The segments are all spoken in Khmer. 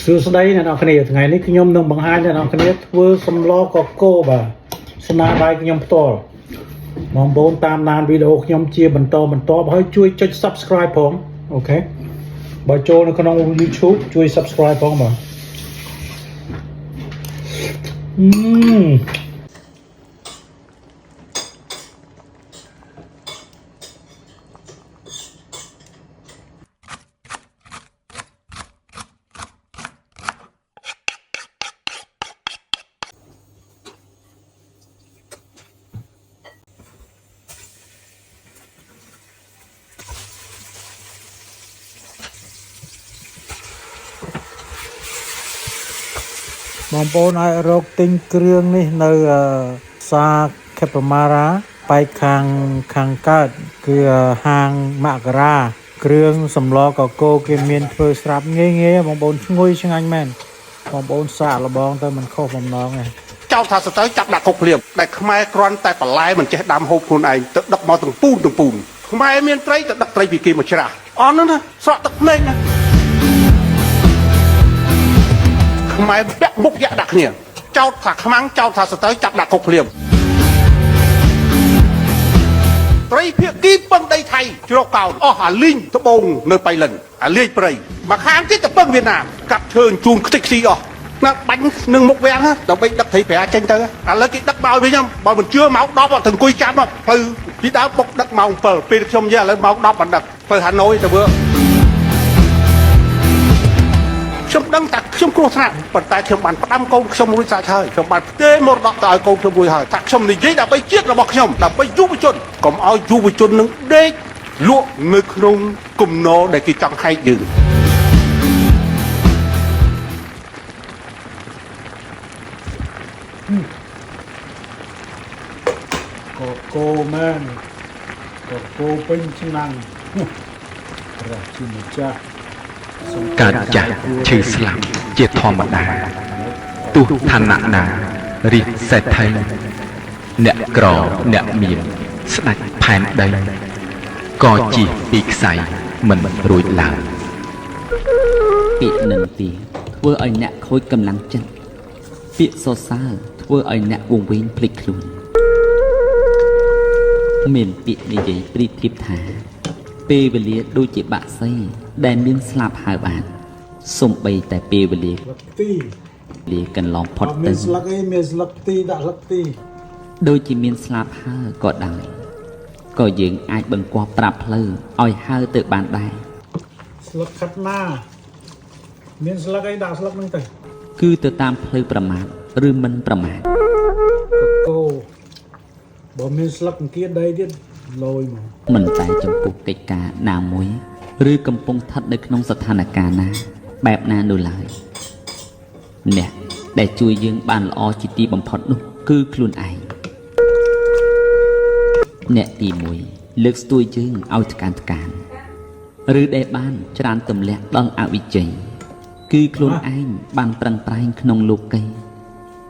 សួស្តីអ្នកនរគ្នាថ្ងៃនេះខ្ញុំនឹងបង្ហាញអ្នកនរគ្នាធ្វើសម្លកកូរបាទស្នាដៃខ្ញុំផ្ទាល់បងប្អូនតាមដានវីដេអូខ្ញុំជាបន្តហើយជួយចុច Subscribe ផងអូខេបើចូលនៅក្នុង YouTube ជួយ Subscribe ផងបាទបងប្អូនអាចរកទិញគ្រឿងនេះនៅផ្សារ Kepamara បែកខាងកើតគឺហាងមករាគ្រឿងសម្លកកូរគេមានធ្វើស្រាប់ងាយបងប្អូនឈ្ងុយឆ្ងាញ់មែនបងប្អូនសាកល្បងទៅមិនខុសបំណងទេចោលថាសទៅចាប់ដាក់គុកភ្លាមដែលខ្មែរគ្រាន់តែបន្លែមិនចេះដាំហូបខ្លួនឯងទៅដឹកមកទាំងពូនខ្មែរមានត្រីទៅដឹកត្រីពីគេមកច្រាស់អស់នោះណាស្រក់ទឹកភ្នែកណាខ្មែរពាក់មុខយ៉ាក់ដាក់គ្នាចោតថាខ្មាំងចោតថាសទៅចាប់ដាក់គុកភ្លាមត្រីភាគីពឹងដីថៃជ្រកកោនអស់អាលីងត្បូងនៅបៃលិនអាលីងព្រៃមកខាងទៀតទៅពឹងវៀតណាមកាប់ឈើជូនខ្ទេចខ្ទីអស់ណាបាញ់នឹងមុខវាំងដើម្បីដឹកត្រីប្រាចេញទៅឥឡូវគេដឹកមកវិញបើមិនជឿម៉ោង10ទៅអង្គុយចាំផ្លូវពីដើមបុកដឹកម៉ោង7ពេលខ្ញុំនិយាយឥឡូវម៉ោង10បានដឹកផ្លូវហាណូយទៅធ្វើខ្ញុំដឹងថាខ្ញុំគ្រោះថ្នាក់ប៉ុន្តែខ្ញុំបានផ្ដាំកូនខ្ញុំរួចសាច់ហើយខ្ញុំបានផ្ទេរមរតកទៅឲ្យកូនខ្ញុំរួចហើយថាខ្ញុំនិយាយដើម្បីជាតិរបស់ខ្ញុំដើម្បីយុវជនកុំឲ្យយុវជននឹងដេកលក់នៅក្នុងគំនរដែលគេចង់ហែកយើងកកូរមែនកកូរពេញឆ្នាំងរកជាម្ចាស់កើតចាស់ឈឺស្លាប់ជាធម្មតាទោះឋានៈណារាជសេដ្ឋីអ្នកក្រអ្នកមានស្ដេចផែនដីក៏ជិះពីខ្សែមិនរួចឡើយពាក្យនឹងទីធ្វើឲ្យអ្នកខូចកម្លាំងចិត្តពាក្យសរសើរធ្វើឲ្យអ្នកវង្វេងភ្លេចខ្លួនមានពាក្យនិយាយប្រៀបធៀបថាពេលវេលាដូចជាបាក់សីដែលមានស្លាប់ហើយបានសំបីតែពេលវេលាទីកន្លងផុតទៅមានស្លឹកអីមានស្លឹកទីដាក់ស្លឹកទីដូចជាមានស្លាប់ហើយក៏ដោយក៏យើងអាចបង្គាប់ប្រាប់ផ្លូវឲ្យហើទៅបានដែរស្លឹកខាត់ណាមានស្លឹកអីដាក់ស្លឹកហ្នឹងទៅគឺទៅតាមផ្លូវប្រមាថឬមិនប្រមាថកូបើមានស្លឹកអង្គាដីទៀតលយមកមិនតែចំពោះកិច្ចការណាមួយឬកំពុងស្ថិតនៅក្នុងស្ថានភាពណាបែបណានោះឡើយអ្នកដែលជួយយើងបានល្អជាទីបំផុតនោះគឺខ្លួនឯងអ្នកទី1លើកស្ទួយយើងឲ្យថ្កានឬដែលបានច្រានទម្លាក់ដល់អវិជ្ជ័យគឺខ្លួនឯងបានប្រឹងប្រែងក្នុងលោកី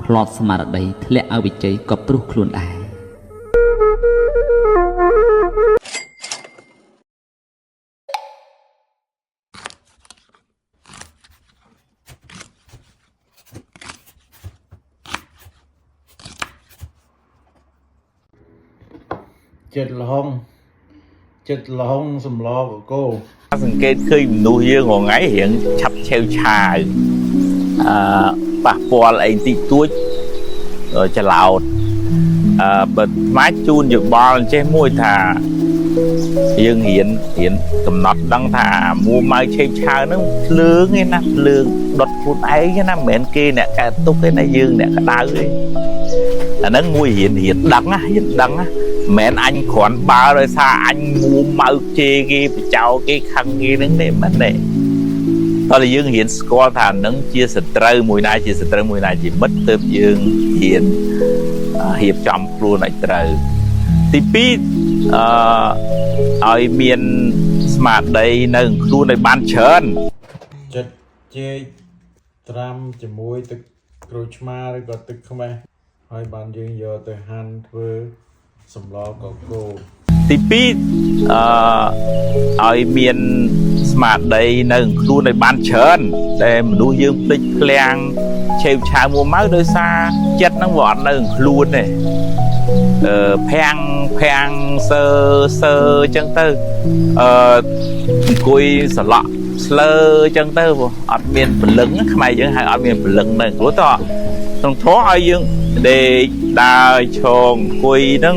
ផ្លត់ស្មារតីធ្លាក់អវិជ្ជ័យក៏ព្រោះខ្លួនដែរចិត្តលហុងសម្លកកូរសង្កេតឃើញមនុស្សយើងរងៃរៀងឆាប់ឆេវឆាវប៉ះពាល់អីតិចតួចច្រឡោតបើស្មាច់ជូនយោបល់ចេះមួយថាយើងរៀនកំណត់ដឹងថាមួម៉ៅឆេវឆាវហ្នឹងភ្លើងឯណាភ្លើងដុតខ្លួនឯងណាមិនមែនគេអ្នកកែទុកទេណាយើងអ្នកក្តៅទេអាហ្នឹងមួយរៀនដឹងណាមិនអញគ្រាន់បើដោយសារអញមួម៉ៅជេគេបចោគេខឹងគេហ្នឹងទេមិនទេតើយើងរៀនស្គាល់ថានឹងជាសត្រូវមួយណាជាសត្រូវមួយណាជាមិត្តទើបយើងរៀនរៀបចំខ្លួនឲ្យត្រូវទី2ឲ្យមានស្មារតីនៅខ្លួនឲ្យបានច្រើនចិត្តជែកត្រាំជាមួយទឹកក្រូចឆ្មាឬក៏ទឹកខ្មេះហើយបានយើងយកទៅហាន់ធ្វើសម្លកកូរ ទី2ឲ្យមានស្មារតីនៅខ្លួនឲ្យបានច្រើនដែលមនុស្សយើងភ្លេចភ្លាំងឆេវឆាវមួម៉ៅដោយសារចិត្តហ្នឹងវាអត់នៅខ្លួនទេភាំងសើអញ្ចឹងទៅអង្គុយសន្លក់ស្លើអញ្ចឹងទៅអត់មានពលឹងខ្មែរយើងហៅអត់មានពលឹងនៅព្រោះតក្នុងធម៌ឲ្យយើងដេកដើរឈរអង្គុយហ្នឹង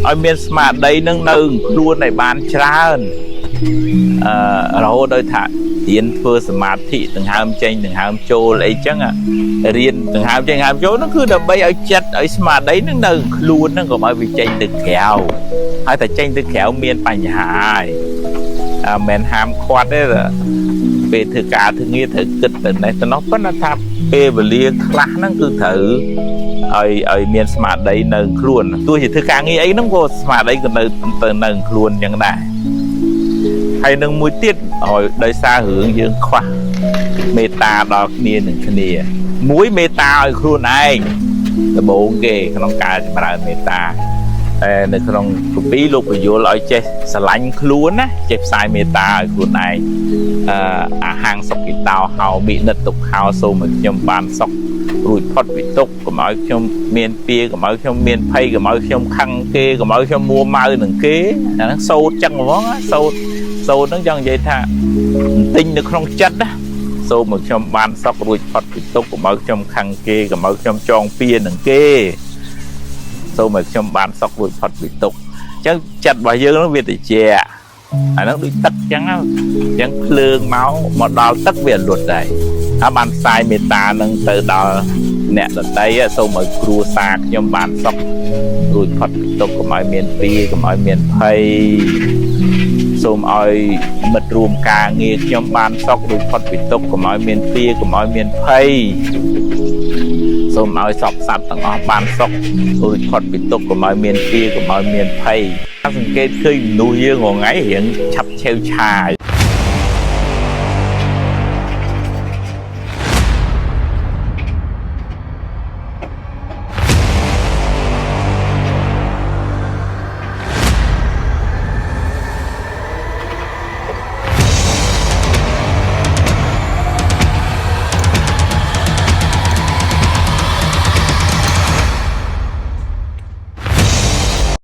ឲ្យមានស្មារតីនឹងនៅខ្លួនឲ្យបានច្រើនរហូតដល់ថារៀនធ្វើសមាធិដង្ហើមចេញដង្ហើមចូលអីចឹងរៀនដង្ហើមចេញដង្ហើមចូលហ្នឹងគឺដើម្បីឲ្យចិត្តឲ្យស្មារតីនឹងនៅខ្លួនហ្នឹងកុំឲ្យវាចេញទៅក្រៅហើយតែចេញទៅក្រៅមានបញ្ហាហើយមិនហាមឃាត់ទេពេលធ្វើការធ្វើងារត្រូវគិតទៅនេះទៅនោះប៉ុន្តែថាពេលវេលាខ្លះហ្នឹងគឺត្រូវឲ្យមានស្មារតីនៅខ្លួនទោះជាធ្វើការងារអីហ្នឹងក៏ស្មារតីក៏នៅខ្លួនអញ្ចឹងដែរហើយនឹងមួយទៀតឲ្យដោយសាររឿងយើងខ្វះមេត្តាដល់គ្នានឹងគ្នាមួយមេត្តាឲ្យខ្លួនឯងដំបូងគេក្នុងការចម្រើនមេត្តាតែនៅក្នុងគម្ពីរលោកបញ្យល់ឲ្យចេះស្រឡាញ់ខ្លួនណាចេះផ្សាយមេត្តាឲ្យខ្លួនឯងអាហាងសុខិតោហោមិនិតទុក្ខោសូមឲ្យខ្ញុំបានសុខរួចផុតពីទុក្ខកុំឲ្យខ្ញុំមានពៀកុំឲ្យខ្ញុំមានភ័យកុំឲ្យខ្ញុំខឹងគេកុំឲ្យខ្ញុំមួម៉ៅនឹងគេអាហ្នឹងសូត្រចឹងហ្មងសូត្រហ្នឹងចង់និយាយថាទិញនៅក្នុងចិត្តណាសូមឲ្យខ្ញុំបានសុខរួចផុតពីទុក្ខកុំឲ្យខ្ញុំខឹងគេកុំឲ្យខ្ញុំចងពៀនឹងគេសូមឲ្យខ្ញុំបានសុខរួចផុតពីទុក្ខអញ្ចឹងចិត្តរបស់យើងនឹងវាត្រជាក់អាហ្នឹងដូចទឹកអញ្ចឹងភ្លើងមកដល់ទឹកវាលុតដែរហើយបានផ្សាយមេត្តានឹងទៅដល់អ្នកដទៃសូមឲ្យគ្រួសារខ្ញុំបានសុខរួចផុតពីទុក្ខកុំឲ្យមានពៀកុំឲ្យមានភ័យសូមឲ្យមិត្តរួមការងារខ្ញុំបានសុខរួចផុតពីទុក្ខកុំឲ្យមានពៀកុំឲ្យមានភ័យសូមឲ្យសពសត្វទាំងអស់បានសុខរួចផុតពីទុក្ខកុំឲ្យមានពៀកុំឲ្យមានភ័យសង្កេតឃើញមនុស្សយើងរាល់ថ្ងៃរៀងឆាប់ឆេវឆាយ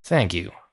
Thank you.